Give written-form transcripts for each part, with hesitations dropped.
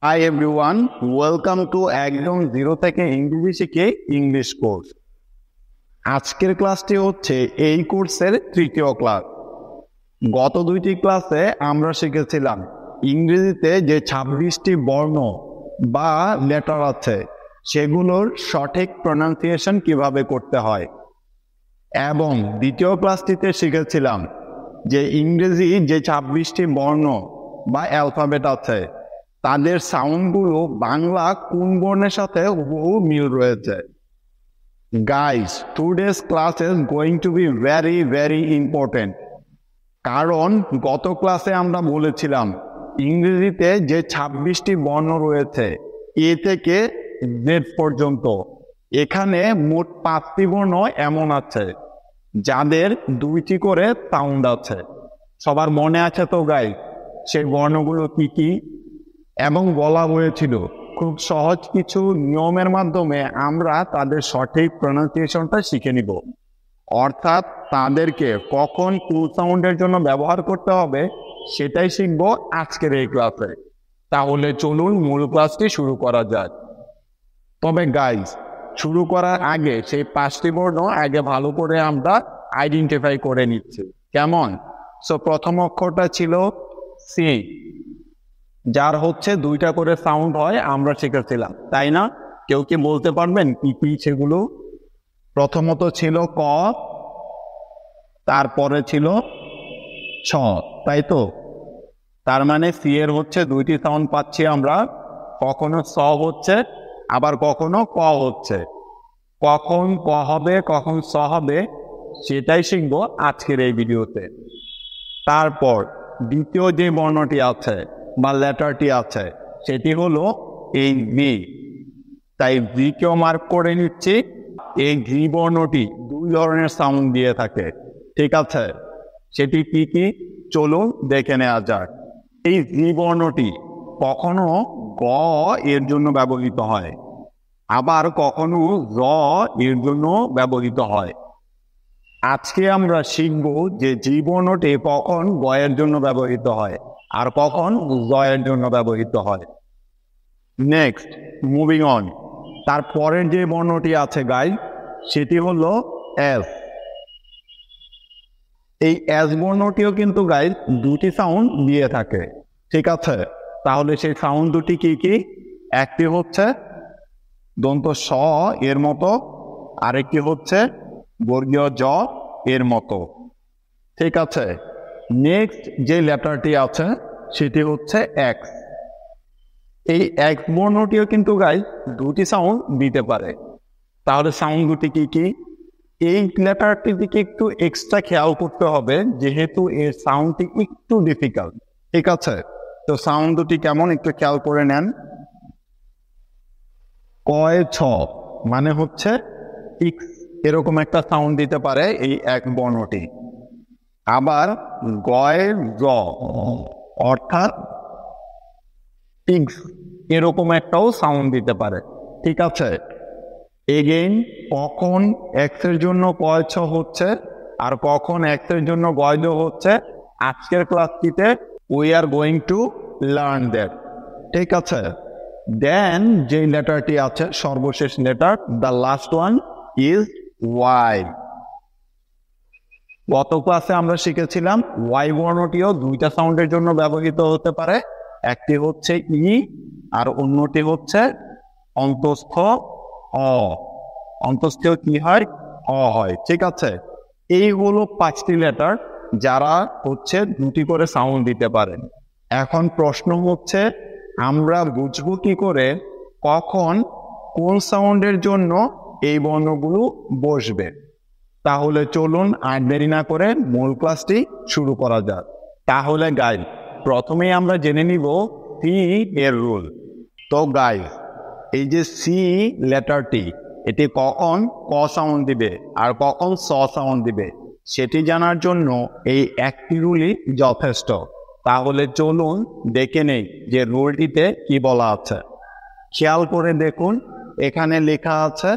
Hi everyone, welcome to একদম zero থেকে ইংরেজি শিখে ইংলিশ কোর্স। আজকের ক্লাসটি হচ্ছে এই কোর্সের তৃতীয় ক্লাস। গত দুইটি ক্লাসে আমরা শিখেছিলাম ইংরেজিতে যে 26টি বর্ণ বা লেটার আছে সেগুলোর সঠিক প্রনাউন্সিয়েশন কিভাবে করতে হয়, এবং দ্বিতীয় ক্লাসটিতে শিখেছিলাম যে ইংরেজি যে 26টি বর্ণ বা অ্যালফাবেট আছে তাদের সাউন্ডগুলো বাংলা কোন বর্ণের সাথে হুবহু মিল রয়েছে। Guys, today's class is going to be very very important, কারণ গত ক্লাসে আমরা বলেছিলাম ইংরেজিতে যে 26টি বর্ণ রয়েছে এ থেকে জেড পর্যন্ত, এখানে মোট 5টি বর্ণ এমন আছে যাদের 2টি করে সাউন্ড আছে। সবার মনে আছে তো গাইস সেই বর্ণগুলো কি কি? এবং বলা হয়েছিল খুব সহজ কিছু নিয়মের মাধ্যমে আমরা তাদের সঠিক প্রনাউন্সিয়েশনটা শিখে নিব, অর্থাৎ তাদেরকে কখন কোন সাউন্ডের জন্য ব্যবহার করতে হবে সেটাই শিখব আজকের এই ক্লাসে। তাহলে চলুন মূল ক্লাসটি শুরু করা যাক। তবে গাইস, শুরু করার আগে সেই 5টি বর্ণ আগে ভালো করে আমরা আইডেন্টিফাই করে নিচ্ছি, কেমন? সো প্রথম অক্ষরটা ছিল সি, যার হচ্ছে 2টা করে সাউন্ড হয়, আমরা শিখেছিলাম তাই না? কেউ কি বলতে পারবেন কি কি সেগুলো? প্রথমত ছিল ক, তারপরে ছিল ছ, তাই তো? তার মানে সি এর হচ্ছে 2টি সাউন্ড পাচ্ছি আমরা, কখনো স হচ্ছে আবার কখনো ক হচ্ছে। কখন ক হবে কখন স হবে সেটাই শিখবো আজকের এই ভিডিওতে। তারপর দ্বিতীয় যে বর্ণটি আছে বা লেটারটি আছে সেটি হলো এই ভি, তাই ভি কেও মার্ক করে নিচ্ছি। এই ভি বর্ণটি 2 ধরনের সাউন্ড দিয়ে থাকে, ঠিক আছে? সেটি কি কি চলুন দেখে নেওয়া যাক। এই ভি বর্ণটি কখনো গ এর জন্য ব্যবহৃত হয়, আবার কখনো র এর জন্য ব্যবহৃত হয়। আজকে আমরা শিখব যে জি বর্ণটি কখন গ এর জন্য ব্যবহৃত হয় আর কখন জ এর জন্য ব্যবহৃত হয়। নেক্সট, মুভিং অন, তারপরের যে বর্ণটি আছে গাইস সেটি হলো এস। এই এস বর্ণটিও কিন্তু গাইস 2টি সাউন্ড দিয়ে থাকে, ঠিক আছে? তাহলে সেই সাউন্ড দুটি কি কি? একটি হচ্ছে দন্ত স এর মতো, আরেকটি হচ্ছে বর্গীয় জ এর মতো, ঠিক আছে? নেক্সট যে লেটারটি আছে সেটি হচ্ছে এক্স। এই এক্স বর্ণটিও কিন্তু গাইস 2টি সাউন্ড দিতে পারে। তাহলে সাউন্ড দুটি কি কি? এই লেটারটির দিকে একটু এক্সট্রা খেয়াল করতে হবে যেহেতু এর সাউন্ডটি একটু ডিফিকাল্ট, ঠিক আছে? তো সাউন্ড দুটি কেমন একটু খেয়াল করে নেন। কয় ছ মানে হচ্ছে ইক্স, এরকম একটা সাউন্ড দিতে পারে এই এক বর্ণটি। আবার গয় র অর্থাৎ ইক্স, এরকম একটাও সাউন্ড দিতে পারে, ঠিক আছে? এগেইন কখন এক্স এর জন্য কয় ছ হচ্ছে আর কখন এক্স এর জন্য গয় জ হচ্ছে, আজকের ক্লাসটিতে we are going to learn that, ঠিক আছে? দেন যে লেটারটি আছে সর্বশেষ letter, the last one is Y. গত ক্লাসে আমরা শিখেছিলাম ওয়াই বর্ণটিও 2টা সাউন্ডের জন্য ব্যবহৃত হতে পারে, একটি হচ্ছে ই আর অন্যটি হচ্ছে অন্তস্থ অ। অন্তস্থ কি হয়? অ হয়, ঠিক আছে? এই হলো 5টি লেটার যারা হচ্ছে 2টি করে সাউন্ড দিতে পারেন। এখন প্রশ্ন হচ্ছে আমরা বুঝবো কি করে কখন কোন সাউন্ডের জন্য এই বর্ণগুলো বসবে? তাহলে চলুন আর দেরি না করে মূল ক্লাসটি শুরু করা যাক। তাহলে গাইস, প্রথমেই আমরা জেনে নিব সি এর রুল। তো গাইস, এই যে সি লেটারটি এটি কখন ক সাউন্ড দিবে আর কখন স সাউন্ড দিবে সেটি জানার জন্য এই একটি রুলই যথেষ্ট। তাহলে চলুন দেখে নেই যে রুলটিতে কি বলা আছে। খেয়াল করে দেখুন, এখানে লেখা আছে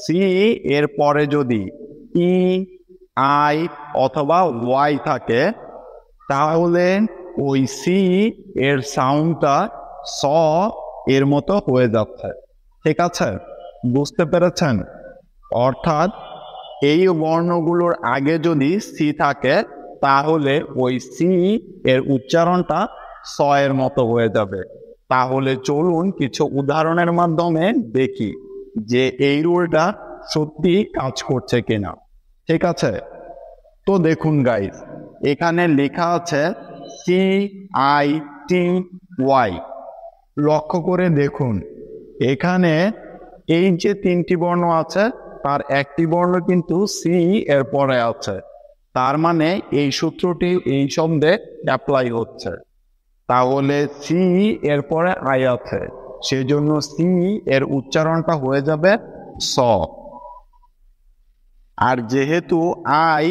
সি এর পরে যদি ই, আই অথবা ওয়াই থাকে তাহলে ওই সি এর সাউন্ডটা স এর মতো হয়ে যাচ্ছে। ঠিক আছে, বুঝতে পেরেছেন? অর্থাৎ এই বর্ণগুলোর আগে যদি সি থাকে তাহলে ওই সি এর উচ্চারণটা স এর মতো হয়ে যাবে। তাহলে চলুন কিছু উদাহরণের মাধ্যমে দেখি যে এই রুলটা সত্যি কাজ করছে কিনা। ঠিক আছে, তো দেখুন গাইস, এখানে লেখা আছে CITY। লক্ষ্য করে দেখুন, এখানে এই যে তিনটি বর্ণ আছে তার একটি বর্ণ কিন্তু সি এর পরে আছে, তার মানে এই সূত্রটি এই শব্দে অ্যাপ্লাই হচ্ছে। তাহলে সি এর পরে আই আছে, সেজন্য সি এর উচ্চারণটা হয়ে যাবে স। আর যেহেতু আই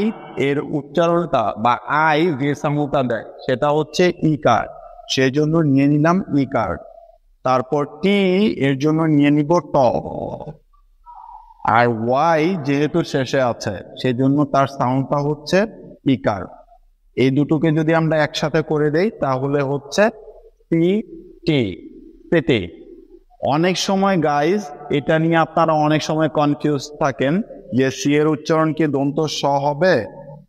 এর উচ্চারণটা বা আই যে সাউন্ডটা দেয় সেটা হচ্ছে ইকার, সেজন্য নিয়ে নিলাম ইকার। তারপর টি এর জন্য নিয়ে নিব ট। আর ওয়াই যেহেতু শেষে আছে সেজন্য তার সাউন্ডটা হচ্ছে ইকার। এই দুটোকে যদি আমরা একসাথে করে দেই তাহলে হচ্ছে সি টি, পেতে। অনেক সময় গাইজ এটা নিয়ে আপনারা অনেক সময় কনফিউজ থাকেন যে সি এর উচ্চারণ কি দন্ত স হবে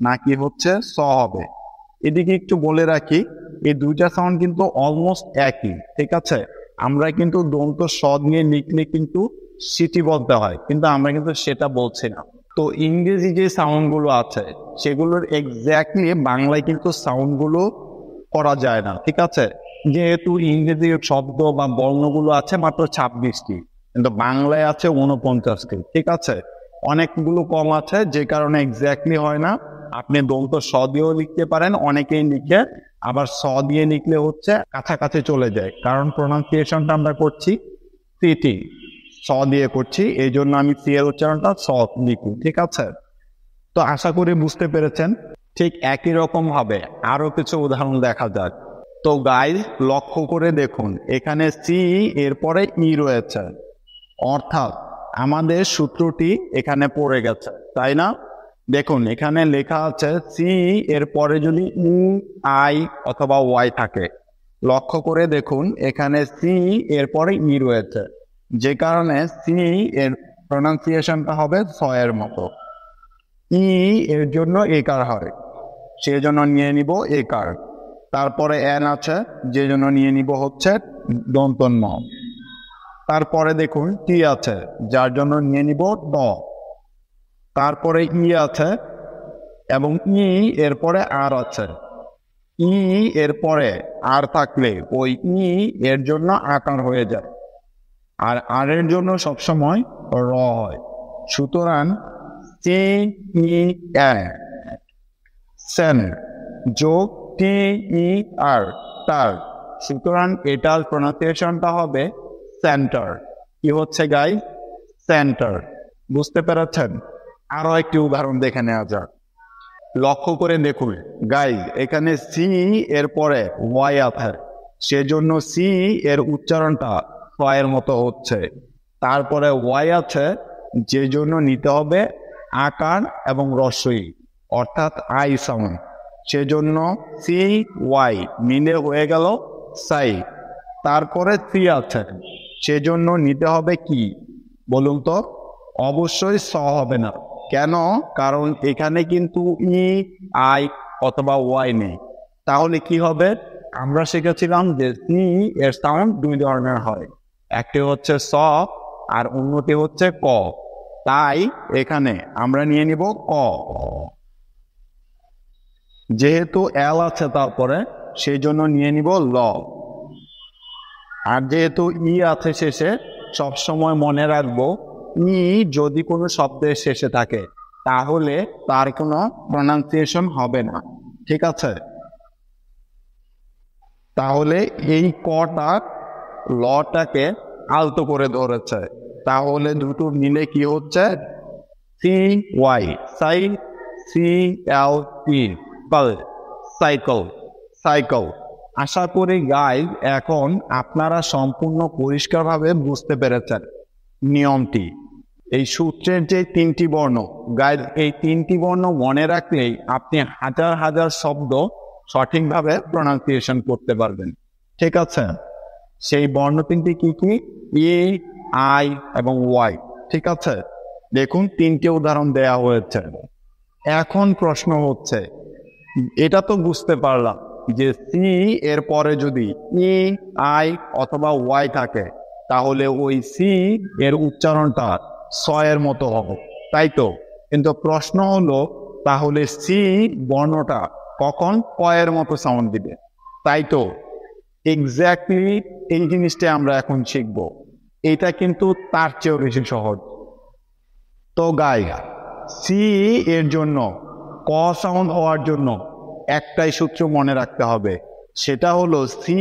নাকি হচ্ছে স হবে। এদিকে একটু বলে রাখি, এই দুইটা সাউন্ড কিন্তু অলমোস্ট একই। ঠিক আছে, আমরা কিন্তু দন্ত স দিয়ে লিখলে কিন্তু সিটি বলতে হয়, কিন্তু আমরা কিন্তু সেটা বলছি না। তো ইংরেজি যে সাউন্ডগুলো আছে সেগুলোর এক্স্যাক্টলি বাংলায় কিন্তু সাউন্ডগুলো করা যায় না। ঠিক আছে, যেহেতু ইংরেজি শব্দ বা বর্ণগুলো আছে মাত্র 26টি, কিন্তু বাংলায় আছে 49টি। ঠিক আছে, অনেকগুলো কম আছে যে কারণে এক্স্যাক্টলি হয় না। আপনি দন্ত স দিয়েও লিখতে পারেন, অনেকেই লিখে আবার স দিয়ে লিখলে হচ্ছে কাছাকাছি চলে যায়, কারণ প্রোনাউন্সিয়েশনটা আমরা করছি সিটি, স দিয়ে করছি, এই জন্য আমি সি এর উচ্চারণটা স লিখি। ঠিক আছে, তো আশা করি বুঝতে পেরেছেন। ঠিক একই রকম ভাবে আরো কিছু উদাহরণ দেখা যাক। তো গাইজ লক্ষ্য করে দেখুন, এখানে সি এরপরে ই রয়েছে, অর্থাৎ আমাদের সূত্রটি এখানে পড়ে গেছে, তাই না? দেখুন এখানে লেখা আছে সি এর পরে যদি ই আই অথবা ওয়াই থাকে, লক্ষ্য করে দেখুন এখানে সি এর পরে ই রয়েছে, যে কারণে সি এর প্রোনাউন্সিয়েশনটা হবে স এর মতো। ই এর জন্য একার হয়, সেজন্য নিয়ে নিব একার। তারপরে এন আছে, যে জন্য নিয়ে নিব হচ্ছে দন্তন্য। তারপরে দেখুন টি আছে, যার জন্য নিয়ে নিব ড। তারপরে ই আছে এবং ই এরপরে আর আছে। ই এরপরে আর থাকলে ওই ই এর জন্য আকার হয়ে যায়, আর আর এর জন্য সবসময় র হয়। সুতরাং সি ই সেন যোগ টি ই আর, তার। সুতরাং এটার প্রোনাউন্সিয়েশনটা হবে সেন্টার। কি হচ্ছে গাই? সেন্টার। বুঝতে পেরেছেন? আরো একটি উদাহরণ দেখে নেওয়া যাক। লক্ষ্য করে দেখুন গাই, এখানে সি এর পরে ওয়াই আছে, সেজন্য সি এর উচ্চারণটা স এর মতো হচ্ছে। তারপরে ওয়াই আছে, যে জন্য নিতে হবে আকার এবং রস্বই, অর্থাৎ আই সাউন্ড, সেজন্য সি ওয়াই মিলে হয়ে গেল সাই। তারপরে সি আছে, সেজন্য নিতে হবে কি বলুন তো? অবশ্যই স হবে না। কেন? কারণ এখানে কিন্তু ই আই অথবা ওয়াই নেই। তাহলে কি হবে? আমরা শিখেছিলাম যে সি এর সাউন্ড দুই ধরনের হয়, একটি হচ্ছে স আর অন্যটি হচ্ছে ক। তাই এখানে আমরা নিয়ে নিব ক। যেহেতু এল আছে তারপরে, সেই জন্য নিয়ে নিব ল। আর যেহেতু ই আছে শেষে, সবসময় মনে রাখবো ই যদি কোনো শব্দের শেষে থাকে তাহলে তার কোনো প্রোনাউন্সিয়েশন হবে না। ঠিক আছে, তাহলে এই কটা লটাকে আলতো করে ধরেছে, তাহলে দুটো মিলে কি হচ্ছে? সি ওয়াই, সাই, সি এল ই, সাইকেল, সাইকেল। আশা করি গাইজ এখন আপনারা সম্পূর্ণ পরিষ্কারভাবে বুঝতে পেরেছেন নিয়মটি। এই সূত্রের যে তিনটি বর্ণ গাইজ, এই তিনটি বর্ণ মনে রাখলেই আপনি হাজার হাজার শব্দ সঠিকভাবে প্রোনাউন্সিয়েশন করতে পারবেন। ঠিক আছে, সেই বর্ণ তিনটি কি কি? ই, আই এবং ওয়াই। ঠিক আছে, দেখুন তিনটে উদাহরণ দেয়া হয়েছে। এখন প্রশ্ন হচ্ছে, এটা তো বুঝতে পারলাম যে সি এর পরে যদি ই, আই অথবা ওয়াই থাকে তাহলে ওই সি এর উচ্চারণটা স এর মতো হবে, তাই তো? কিন্তু প্রশ্ন হলো, তাহলে সি বর্ণটা কখন ক এর মতো সাউন্ড দিবে? তাই তো, এক্স্যাক্টলি এই জিনিসটা আমরা এখন শিখব। এটা কিন্তু তার চেয়েও বেশি সহজ। তো গাইস, সি এর জন্য ক সাউন্ড হওয়ার জন্য একটাই সূত্র মনে রাখতে হবে, সেটা হলো সি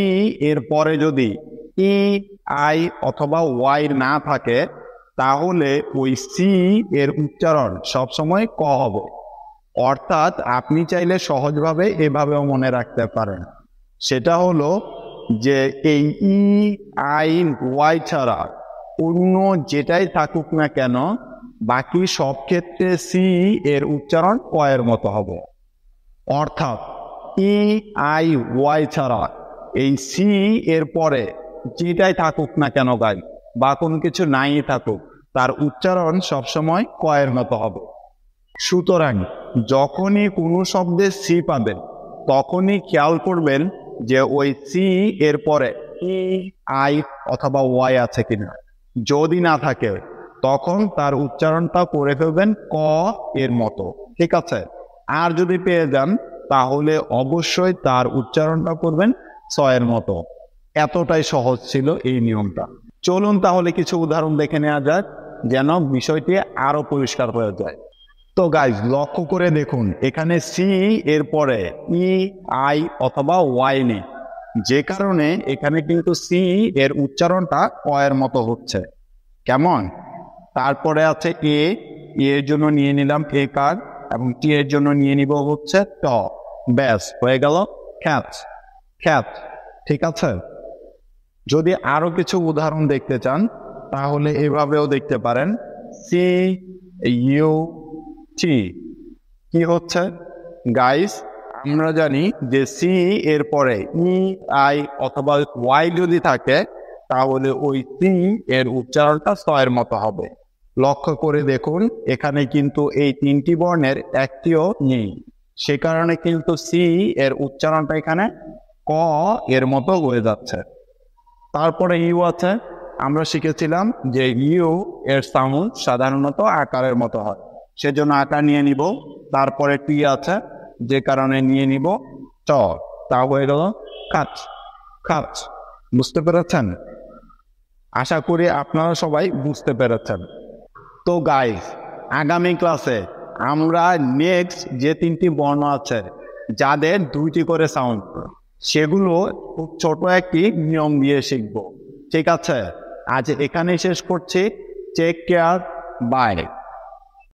এর পরে যদি ই, আই অথবা ওয়াই না থাকে তাহলে ওই সি এর উচ্চারণ সবসময় ক হবে। অর্থাৎ আপনি চাইলে সহজভাবে এভাবেও মনে রাখতে পারেন, সেটা হলো যে এই ই, আই, ওয়াই ছাড়া অন্য যেটাই থাকুক না কেন বাকি সব ক্ষেত্রে সি এর উচ্চারণ ক এর মতো হবে। অর্থাৎ ই, আই, ওয়াই ছাড়া এই সি এর পরে যেটাই থাকুক না কেন গাই বা কোনো কিছু নাই থাকুক তার উচ্চারণ সবসময় ক এর মতো হবে। সুতরাং যখনই কোনো শব্দে সি পাবেন তখনই খেয়াল করবেন যে ওই সি এর পরে ই, আই অথবা ওয়াই আছে কিনা। যদি না থাকে তখন তার উচ্চারণটা করে ফেলবেন ক এর মতো। ঠিক আছে, আর যদি পেয়ে যান তাহলে অবশ্যই তার উচ্চারণটা করবেন স এর মতো। এতটাই সহজ ছিল এই নিয়মটা। চলুন তাহলে কিছু উদাহরণ দেখে নেওয়া যাক যেন বিষয়টি আরো পরিষ্কার হয়ে যায়। তো গাইজ লক্ষ্য করে দেখুন, এখানে সি এর পরে ই, আই অথবা ওয়াই নেই, যে কারণে এখানে কিন্তু সি এর উচ্চারণটা ক এর মতো হচ্ছে। কেমন? তারপরে আছে এ, এর জন্য নিয়ে নিলাম এ কার, এবং টি এর জন্য নিয়ে নিব হচ্ছে ট। ব্যাস হয়ে গেল খ্যাত, খ্যাত। ঠিক আছে, যদি আরো কিছু উদাহরণ দেখতে চান তাহলে এভাবেও দেখতে পারেন। সি, ইউ, টি কি হচ্ছে গাইস? আমরা জানি যে সি এর পরে ই, আই অথবা ওয়াই যদি থাকে তাহলে ওই সি এর উচ্চারণটা স এর মতো হবে। লক্ষ্য করে দেখুন, এখানে কিন্তু এই তিনটি বর্ণের একটিও নেই, সে কারণে কিন্তু সি এর উচ্চারণটা এখানে ক এর মতো হয়ে যাচ্ছে। তারপরে ইউ আছে, আমরা শিখেছিলাম যে ইউ এর সাউন্ড সাধারণত আকারের মতো হয়, সেজন্য আকার নিয়ে নিব। তারপরে টি আছে, যে কারণে নিয়ে নিব চ, তা হয়ে গেল কাচ, কাচ। বুঝতে পেরেছেন? আশা করি আপনারা সবাই বুঝতে পেরেছেন। তো গাইস, আগামী ক্লাসে আমরা নেক্সট যে তিনটি বর্ণ আছে যাদের দুইটি করে সাউন্ড, সেগুলো খুব ছোট একটি নিয়ম দিয়ে শিখব। ঠিক আছে, আজ এখানেই শেষ করছি। Take care, by.